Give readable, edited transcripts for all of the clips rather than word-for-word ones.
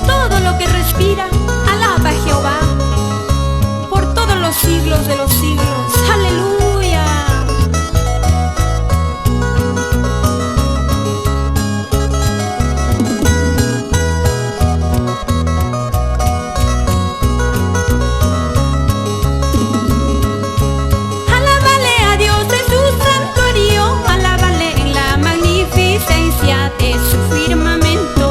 Todo lo que respira, alaba a Jehová, por todos los siglos de los siglos. Aleluya. Alábale a Dios en su santuario, alábale en la magnificencia de su firmamento.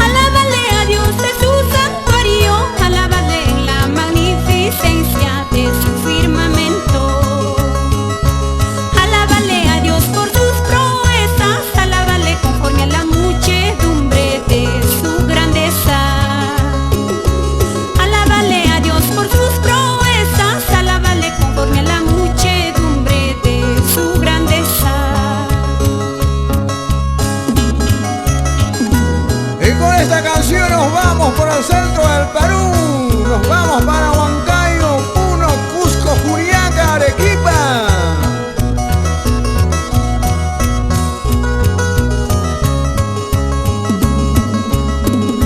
Alábale a Dios en su santuario, alábale en la magnificencia de su firmamento. Alábale a Dios por sus proezas, alábale conforme a la muchedumbre de su grandeza. Alábale a Dios por sus proezas, alábale conforme a la muchedumbre de su grandeza. Y con esta canción nos vamos por el centro del Perú. Nos vamos para Huancayo, Puno, Cusco, Juliaca, Arequipa.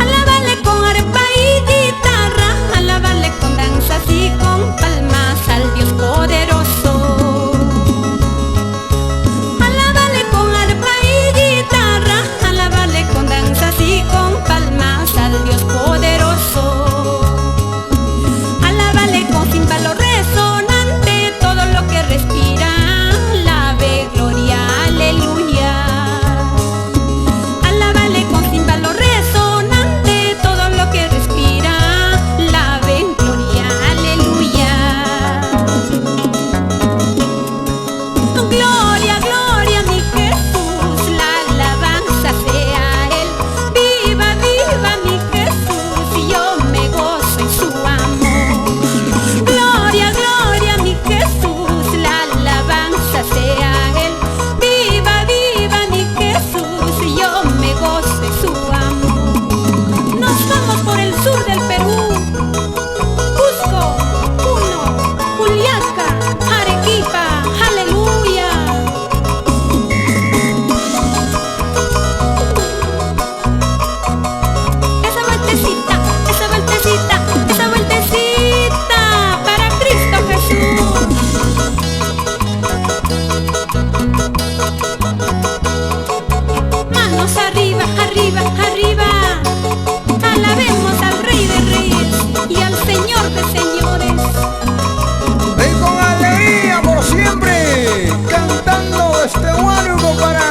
Alábale con arpa y guitarra, alábale con danzas y con palmas al Dios poderoso. Alábale con arpa y guitarra, alábale con danzas y con palmas al Dios poderoso. Alábale con címbalo resonante, todo lo que respira, alabe, gloria, aleluya. Alábale con címbalo resonante, todo lo que respira, alabe, gloria, aleluya. Gloria, gloria a mi Jesús, la alabanza sea a Él. Viva, viva mi Jesús, y yo me gozo en su amor. Gloria, gloria a mi Jesús, la alabanza sea a Él. Viva, viva mi Jesús, y yo me gozo en su amor. Nos vamos por el sur del Perú, Cusco, Puno, Juliaca, Arequipa, aleluya. Esa vueltecita, esa vueltecita, esa vueltecita para Cristo Jesús. Manos arriba, arriba, arriba. Alabemos al Rey de Reyes y al Señor de Señores. Y con alegría por siempre, cantando este Huánuco para